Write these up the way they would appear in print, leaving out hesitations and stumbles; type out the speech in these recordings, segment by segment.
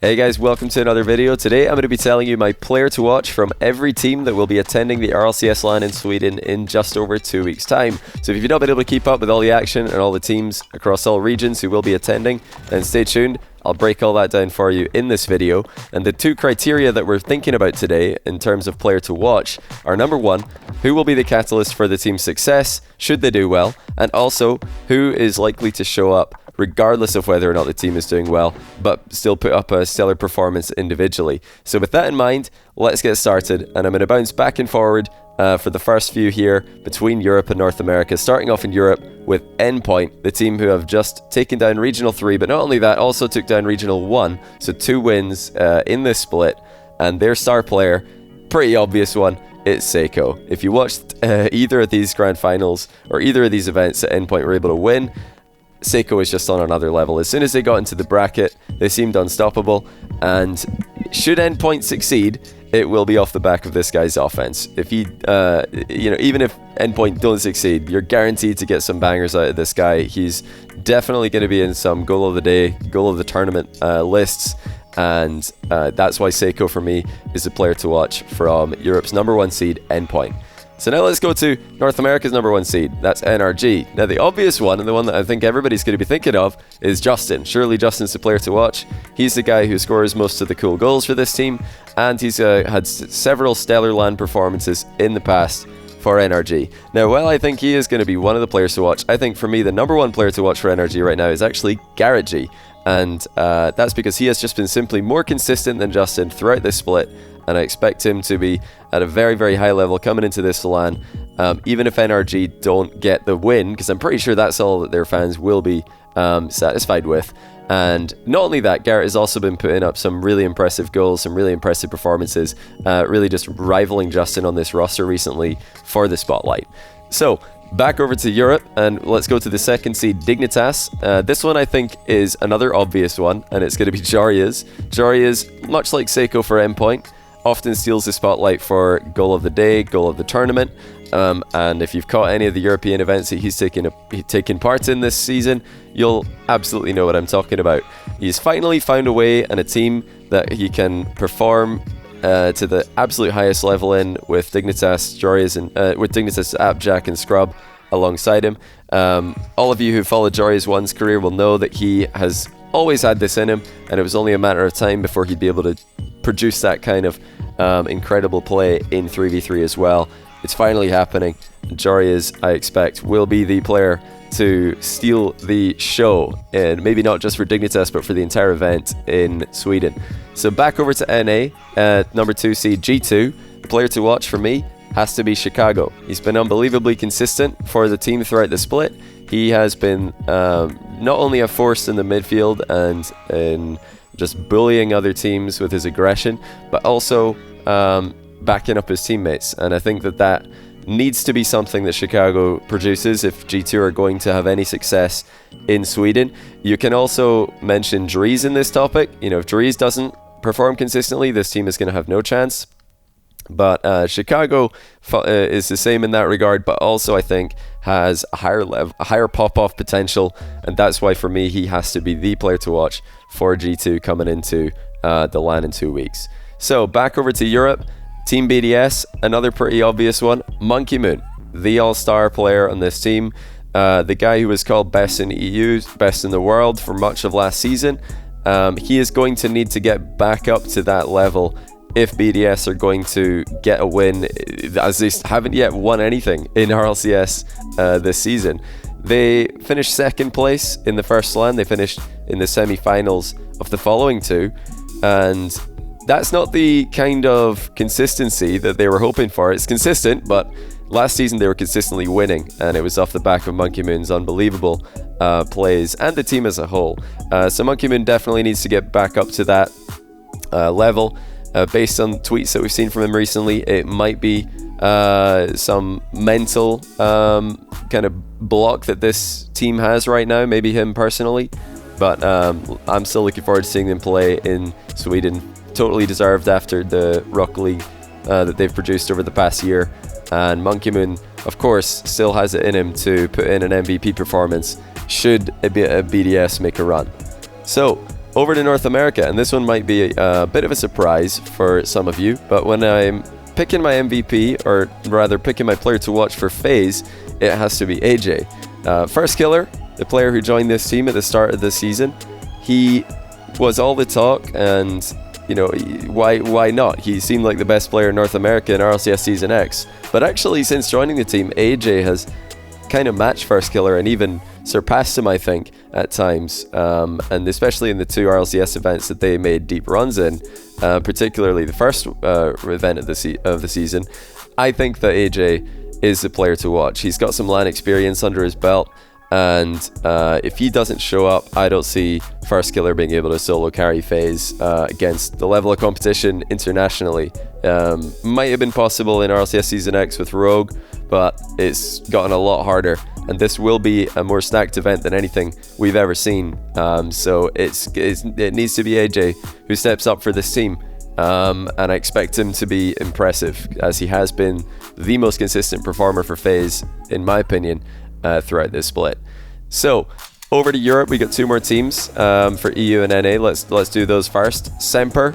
Hey guys, welcome to another video. Today I'm going to be telling you my player to watch from every team that will be attending the RLCS LAN in Sweden in just over 2 weeks time. So if you've not been able to keep up with all the action and all the teams across all regions who will be attending, then stay tuned. I'll break all that down for you in this video. And the two criteria that we're thinking about today in terms of player to watch are number one, who will be the catalyst for the team's success should they do well, and also who is likely to show up regardless of whether or not the team is doing well, but still put up a stellar performance individually. So with that in mind, let's get started, and I'm going to bounce back and forward for the first few here between Europe and North America, starting off in Europe with Endpoint, the team who have just taken down Regional 3, but not only that, also took down Regional 1, so 2 wins in this split, and their star player, pretty obvious one, it's Seiko. If you watched either of these grand finals or either of these events that Endpoint were able to win, Seiko is just on another level. As soon as they got into the bracket, they seemed unstoppable, and should Endpoint succeed, it will be off the back of this guy's offense. If he, even if Endpoint don't succeed, you're guaranteed to get some bangers out of this guy. He's definitely going to be in some goal of the day, goal of the tournament lists, and that's why Seiko for me is the player to watch from Europe's #1 seed, Endpoint. So now let's go to North America's #1 seed, that's NRG. Now the obvious one, and the one that I think everybody's going to be thinking of, is Justin. Surely Justin's the player to watch. He's the guy who scores most of the cool goals for this team, and he's had several stellar LAN performances in the past for NRG. Now while I think he is going to be one of the players to watch, I think for me the #1 player to watch for NRG right now is actually G. And that's because he has just been simply more consistent than Justin throughout this split, and I expect him to be at a very, very high level coming into this LAN, even if NRG don't get the win, because I'm pretty sure that's all that their fans will be satisfied with. And not only that, Garrett has also been putting up some really impressive goals, some really impressive performances, really just rivaling Justin on this roster recently for the spotlight. So back over to Europe, and let's go to the second seed, Dignitas. This one I think is another obvious one, and it's going to be Jarias. Jarias, much like Seiko for Endpoint, often steals the spotlight for goal of the day, goal of the tournament, and if you've caught any of the European events that he's taken part in this season, you'll absolutely know what I'm talking about. He's finally found a way and a team that he can perform to the absolute highest level in with Dignitas, Jarias, and with Dignitas, Jack, and Scrub alongside him. All of you who followed Jarias 1's career will know that he has always had this in him, and it was only a matter of time before he'd be able to produce that kind of incredible play in 3v3 as well. It's finally happening. Jarias, I expect, will be the player to steal the show, and maybe not just for Dignitas but for the entire event in Sweden. So back over to NA, #2 seed G2. The player to watch for me has to be Chicago. He's been unbelievably consistent for the team throughout the split. He has been not only a force in the midfield and in just bullying other teams with his aggression, but also backing up his teammates. And I think that needs to be something that Chicago produces if G2 are going to have any success in Sweden. You can also mention Dries in this topic. If Dries doesn't perform consistently, this team is going to have no chance. But Chicago is the same in that regard, but also I think has a higher pop-off potential, and that's why for me he has to be the player to watch for G2 coming into the LAN in 2 weeks. So back over to Europe, Team BDS, another pretty obvious one, Monkey Moon, the all-star player on this team, the guy who was called best in EU, best in the world for much of last season. He is going to need to get back up to that level if BDS are going to get a win, as they haven't yet won anything in RLCS this season. They finished second place in the first LAN. They finished in the semi-finals of the following two, and that's not the kind of consistency that they were hoping for. It's consistent, but last season they were consistently winning, and it was off the back of Monkey Moon's unbelievable plays and the team as a whole. So Monkey Moon definitely needs to get back up to that level. Based on tweets that we've seen from him recently, it might be some mental kind of block that this team has right now, maybe him personally, but I'm still looking forward to seeing them play in Sweden. Totally deserved after the Rock League that they've produced over the past year, and Monkey Moon, of course, still has it in him to put in an MVP performance should a BDS make a run. So over to North America, and this one might be a bit of a surprise for some of you, but when I'm picking my MVP, or rather picking my player to watch for FaZe, it has to be AJ. First Killer, the player who joined this team at the start of the season, he was all the talk, and you know, why not? He seemed like the best player in North America in RLCS Season X. But actually, since joining the team, AJ has kind of matched First Killer and even surpassed him, I think, at times. And especially in the 2 RLCS events that they made deep runs in, particularly the first event of the season, I think that AJ is the player to watch. He's got some LAN experience under his belt, and if he doesn't show up, I don't see First Killer being able to solo carry FaZe against the level of competition internationally. Might have been possible in RLCS Season X with Rogue, but it's gotten a lot harder, and this will be a more stacked event than anything we've ever seen. So it needs to be AJ who steps up for this team. And I expect him to be impressive, as he has been the most consistent performer for FaZe, in my opinion, throughout this split. So over to Europe, we got 2 more teams for EU and NA. Let's do those first. Semper,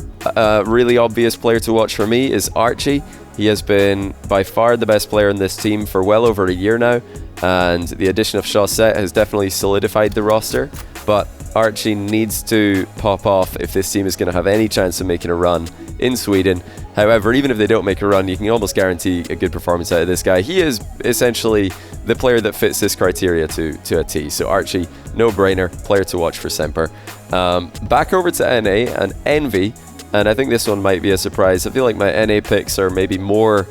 really obvious player to watch for me is Archie. He has been by far the best player in this team for well over a year now, and the addition of Chaussette has definitely solidified the roster, but Archie needs to pop off if this team is going to have any chance of making a run in Sweden. However, even if they don't make a run, you can almost guarantee a good performance out of this guy. He is essentially the player that fits this criteria to a T. So Archie, no-brainer, player to watch for Semper. Back over to NA and Envy, and I think this one might be a surprise. I feel like my NA picks are maybe more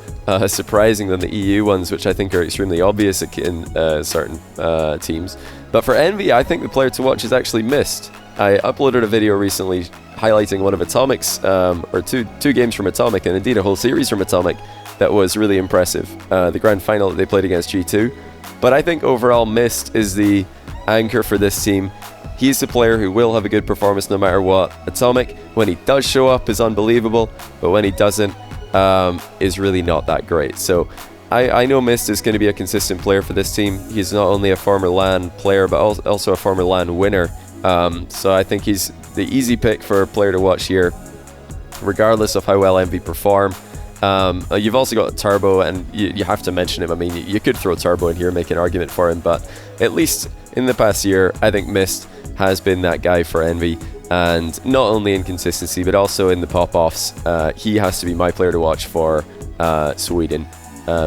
surprising than the EU ones, which I think are extremely obvious in certain teams. But for Envy, I think the player to watch is actually Mist. I uploaded a video recently highlighting one of Atomic's, or two games from Atomic, and indeed a whole series from Atomic that was really impressive. The grand final that they played against G2. But I think overall Mist is the anchor for this team. He's the player who will have a good performance no matter what. Atomic, when he does show up, is unbelievable, but when he doesn't, is really not that great. So I know Mist is going to be a consistent player for this team. He's not only a former LAN player, but also a former LAN winner. So I think he's the easy pick for a player to watch here, regardless of how well Envy perform. You've also got Turbo, and you have to mention him. I mean, you could throw Turbo in here and make an argument for him, but at least in the past year, I think Mist has been that guy for Envy, and not only in consistency, but also in the pop-offs. He has to be my player to watch for Sweden,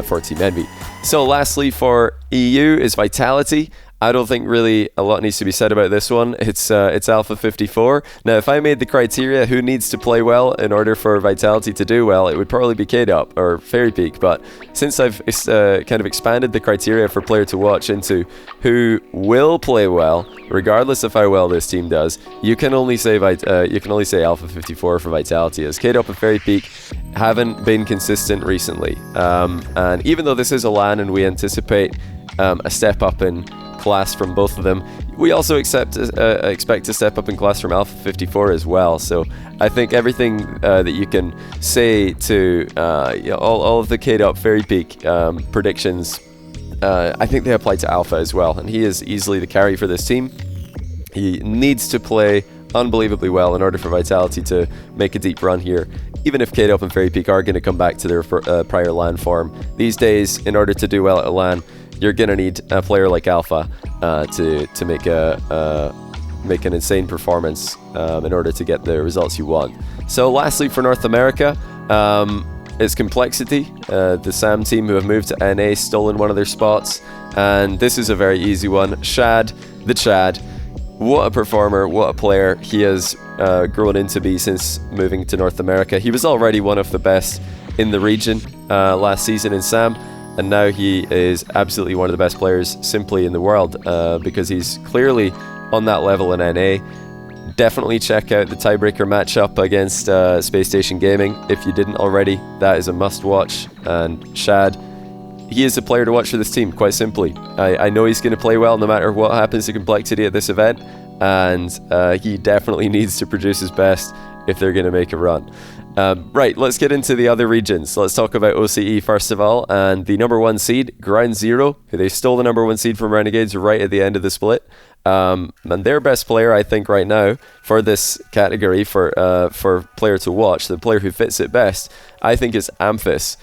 for Team Envy. So lastly for EU is Vitality. I don't think really a lot needs to be said about this one. It's Alpha 54. Now, if I made the criteria who needs to play well in order for Vitality to do well, it would probably be K-Dop or Fairy Peak. But since I've kind of expanded the criteria for player to watch into who will play well, regardless of how well this team does, you can only say Alpha 54 for Vitality, as K-Dop and Fairy Peak haven't been consistent recently. And even though this is a LAN and we anticipate a step up in class from both of them, we also expect to step up in class from Alpha 54 as well. So I think everything that you can say to all of the K-Dop Fairy Peak predictions, I think they apply to Alpha as well, and he is easily the carry for this team. He needs to play unbelievably well in order for Vitality to make a deep run here, even if K-Dop and Fairy Peak are going to come back to their prior LAN form. These days, in order to do well at LAN, you're gonna need a player like Alpha to make an insane performance in order to get the results you want. So lastly for North America, it's Complexity, the SAM team who have moved to NA, stolen one of their spots, and this is a very easy one. Shad, the Chad, what a performer, what a player he has grown into be since moving to North America. He was already one of the best in the region last season in SAM, and now he is absolutely one of the best players simply in the world, because he's clearly on that level in NA. Definitely check out the tiebreaker matchup against Space Station Gaming if you didn't already. That is a must watch, and Shad, he is a player to watch for this team, quite simply. I know he's going to play well no matter what happens to Complexity at this event, and he definitely needs to produce his best if they're going to make a run. Right, let's get into the other regions. Let's talk about OCE first of all, and the number 1 seed, Ground Zero, who they stole the number 1 seed from Renegades right at the end of the split. And their best player, I think, right now for this category, for player to watch, the player who fits it best, I think is Amphis.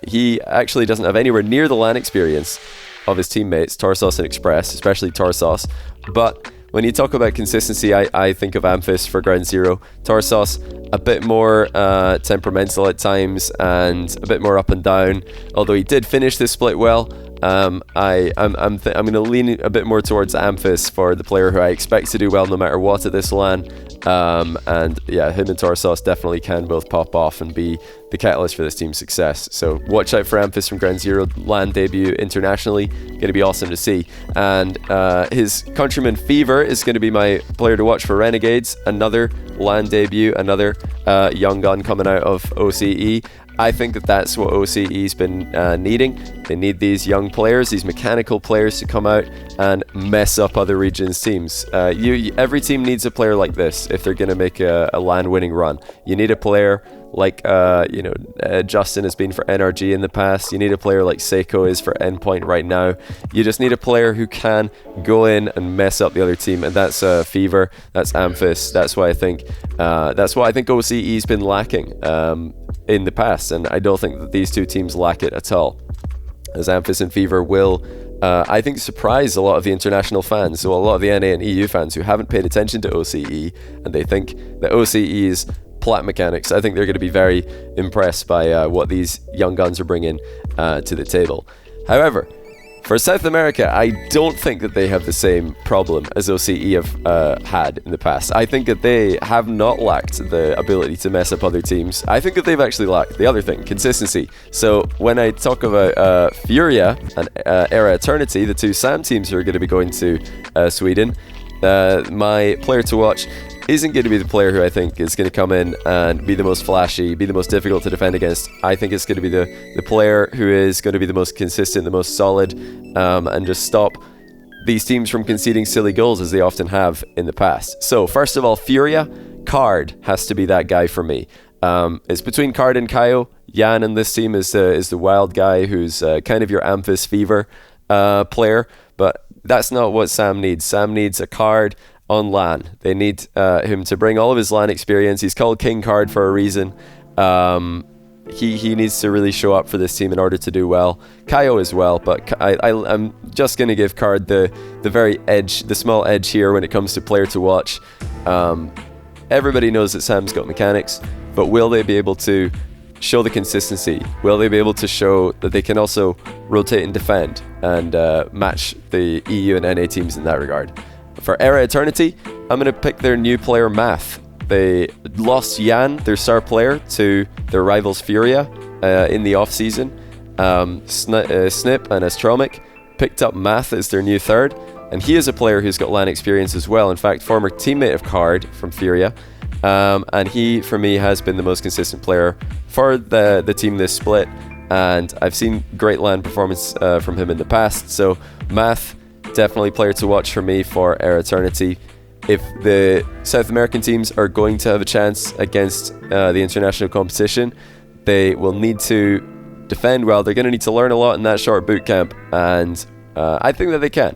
He actually doesn't have anywhere near the LAN experience of his teammates, Torsos and Express, especially Torsos. But when you talk about consistency, I think of Amphis for Ground Zero. Torsos, a bit more temperamental at times and a bit more up and down. Although he did finish this split well, I'm going to lean a bit more towards Amphis for the player who I expect to do well no matter what at this LAN. And yeah, him and Torsos definitely can both pop off and be the catalyst for this team's success. So watch out for Amphis from Ground Zero LAN debut internationally. Going to be awesome to see. And his countryman Fever is going to be my player to watch for Renegades. Another LAN debut, another young gun coming out of OCE. I think that's what OCE's been needing. They need these young players, these mechanical players to come out and mess up other regions' teams. Every team needs a player like this if they're going to make a LAN winning run. You need a player like Justin has been for NRG in the past. You need a player like Seiko is for Endpoint right now. You just need a player who can go in and mess up the other team, and that's Fever, that's Amphis. That's what I think OCE's been lacking in the past, and I don't think that these two teams lack it at all. As Amphis and Fever will, I think, surprise a lot of the international fans, so a lot of the NA and EU fans who haven't paid attention to OCE, and they think that OCE's plat mechanics. I think they're going to be very impressed by what these young guns are bringing to the table. However, for South America, I don't think that they have the same problem as OCE have had in the past. I think that they have not lacked the ability to mess up other teams. I think that they've actually lacked the other thing, consistency. So when I talk about Furia and Era Eternity, the two SAM teams who are going to be going to Sweden, my player to watch isn't going to be the player who I think is going to come in and be the most flashy, be the most difficult to defend against. I think it's going to be the player who is going to be the most consistent, the most solid, and just stop these teams from conceding silly goals as they often have in the past. So first of all, Furia, Card has to be that guy for me. It's between Card and Kaio. Jan in this team is the wild guy who's kind of your Amphis Fever player, but that's not what Sam needs. Sam needs a Card on LAN. They need him to bring all of his LAN experience. He's called King Card for a reason. He needs to really show up for this team in order to do well. Kaio as well, but I'm just going to give Card the very edge, the small edge here when it comes to player to watch. Everybody knows that Sam's got mechanics, but will they be able to show the consistency? Will they be able to show that they can also rotate and defend and match the EU and NA teams in that regard? For Era Eternity, I'm going to pick their new player, Math. They lost Jan, their star player, to their rivals Furia in the off-season. Snip and Astromic picked up Math as their new third, and he is a player who's got LAN experience as well. In fact, former teammate of Card from Furia, and he, for me, has been the most consistent player for the team this split, and I've seen great LAN performance from him in the past, so Math, definitely player to watch for me for Era Eternity. If the South American teams are going to have a chance against the international competition, they will need to defend well. They're going to need to learn a lot in that short boot camp, and I think that they can.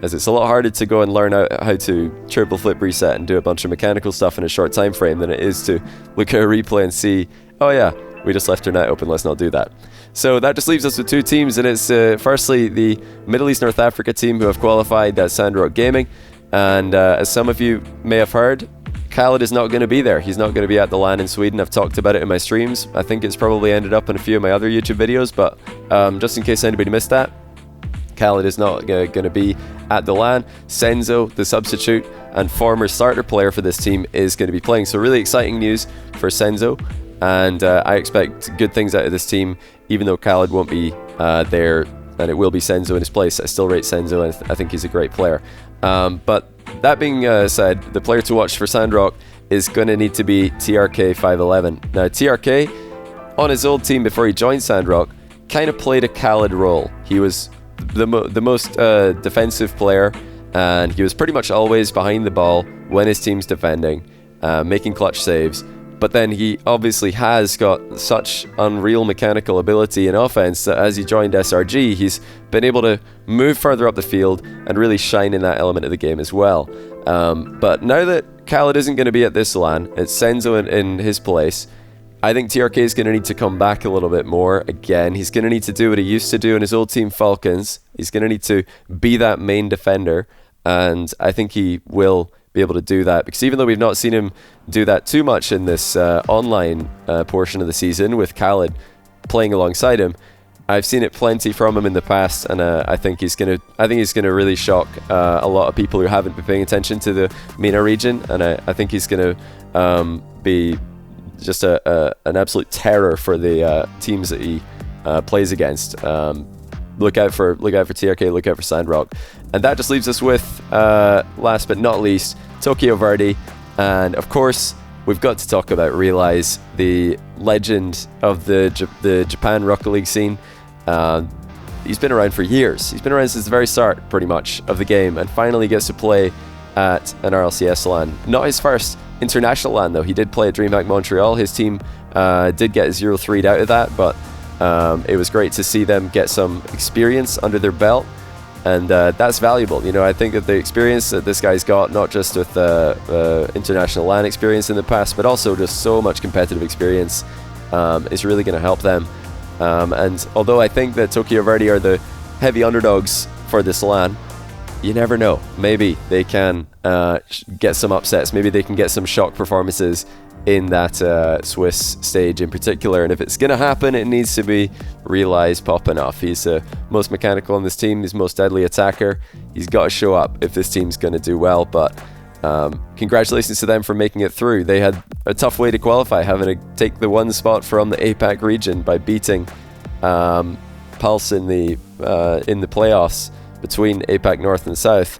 As it's a lot harder to go and learn how to triple flip reset and do a bunch of mechanical stuff in a short time frame than it is to look at a replay and see, oh yeah, we just left our net open, let's not do that. So that just leaves us with two teams, and it's firstly the Middle East North Africa team who have qualified as Sandrock Gaming, and as some of you may have heard, Khaled is not going to be there. He's not going to be at the LAN in Sweden. I've talked about it in my streams. I think it's probably ended up in a few of my other YouTube videos, but just in case anybody missed that, Khaled is not going to be at the LAN. Senzo, the substitute and former starter player for this team, is going to be playing. So really exciting news for Senzo, and I expect good things out of this team, even though Khaled won't be there, and it will be Senzo in his place. I still rate Senzo, and I think he's a great player. But that being said, the player to watch for Sandrock is going to need to be TRK 511. Now, TRK, on his old team before he joined Sandrock, kind of played a Khaled role. He was the most defensive player, and he was pretty much always behind the ball when his team's defending, making clutch saves. But then he obviously has got such unreal mechanical ability in offense that as he joined SRG, he's been able to move further up the field and really shine in that element of the game as well. But now that Khaled isn't going to be at this LAN, it's Senzo in his place, I think TRK is going to need to come back a little bit more. Again, he's going to need to do what he used to do in his old team Falcons. He's going to need to be that main defender, and I think he will be able to do that, because even though we've not seen him do that too much in this online portion of the season with Khaled playing alongside him, I've seen it plenty from him in the past, and I think he's gonna really shock a lot of people who haven't been paying attention to the MENA region, and I think he's gonna be just an absolute terror for the teams that he plays against. Look out for TRK, look out for Sandrock. And that just leaves us with, last but not least, Tokyo Verde. And of course, we've got to talk about Realize, the legend of the Japan Rocket League scene. He's been around for years. He's been around since the very start, pretty much, of the game, and finally gets to play at an RLCS LAN. Not his first international LAN, though. He did play at DreamHack Montreal. His team did get 0-3'd out of that, but it was great to see them get some experience under their belt, and that's valuable. You know, I think that the experience that this guy's got, not just with international LAN experience in the past, but also just so much competitive experience, is really going to help them. And although I think that Tokyo Verde are the heavy underdogs for this LAN, you never know. Maybe they can get some upsets. Maybe they can get some shock performances in that Swiss stage in particular. And if it's going to happen, it needs to be Realize popping off. He's the most mechanical on this team. He's the most deadly attacker. He's got to show up if this team's going to do well. But congratulations to them for making it through. They had a tough way to qualify, having to take the one spot from the APAC region by beating Pulse in the playoffs between APAC North and South.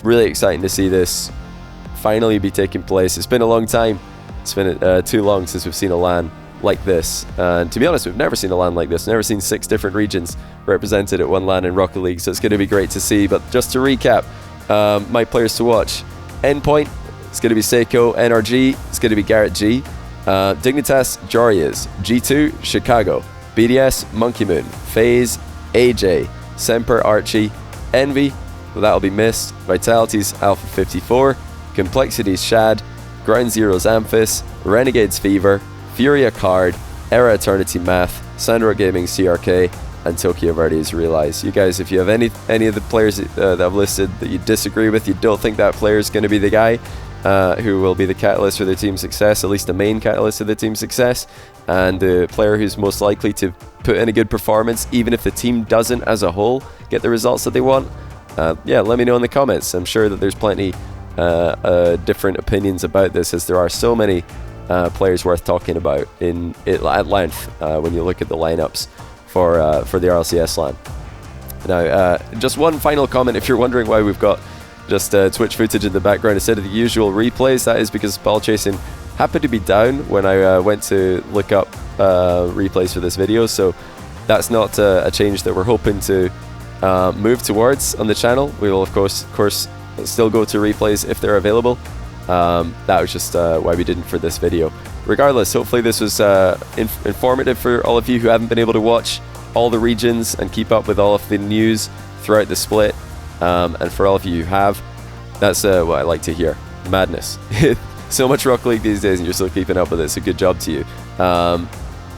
Really exciting to see this finally be taking place. It's been a long time. It's been too long since we've seen a LAN like this. And to be honest, we've never seen a LAN like this. Never seen 6 different regions represented at one LAN in Rocket League. So it's going to be great to see. But just to recap, my players to watch: Endpoint, it's going to be Seiko. NRG, it's going to be Garrett G. Dignitas, Jorias. G2, Chicago. BDS, Monkey Moon. FaZe, AJ. Semper, Archie. Envy, well, that'll be missed. Vitality's Alpha 54. Complexity's Shad. Ground Zero's Amphis. Renegades Fever. Furia Card. Era Eternity Math. Sandrock Gaming CRK. And Tokyo Verde's Realize. You guys, if you have any of the players that I've listed that you disagree with, you don't think that player is going to be the guy who will be the catalyst for their team's success, at least the main catalyst of the team's success, and the player who's most likely to put in a good performance, even if the team doesn't as a whole get the results that they want, yeah, let me know in the comments. I'm sure that there's plenty different opinions about this, as there are so many players worth talking about at length when you look at the lineups for the RLCS LAN. Now, just one final comment. If you're wondering why we've got just Twitch footage in the background instead of the usual replays, that is because ball chasing happened to be down when I went to look up replays for this video, so that's not a change that we're hoping to move towards on the channel. We will of course still go to replays if they're available. That was just why we didn't for this video. Regardless, hopefully this was informative for all of you who haven't been able to watch all the regions and keep up with all of the news throughout the split, and for all of you who have, that's what I like to hear. Madness. So much Rocket League these days and you're still keeping up with it, so good job to you. I'm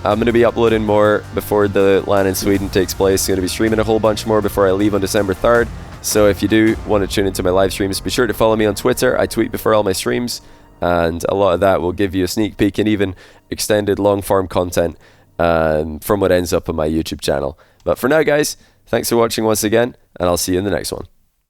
going to be uploading more before the LAN in Sweden takes place. I'm going to be streaming a whole bunch more before I leave on December 3rd. So if you do want to tune into my live streams, be sure to follow me on Twitter. I tweet before all my streams, and a lot of that will give you a sneak peek and even extended long-form content from what ends up on my YouTube channel. But for now, guys, thanks for watching once again, and I'll see you in the next one.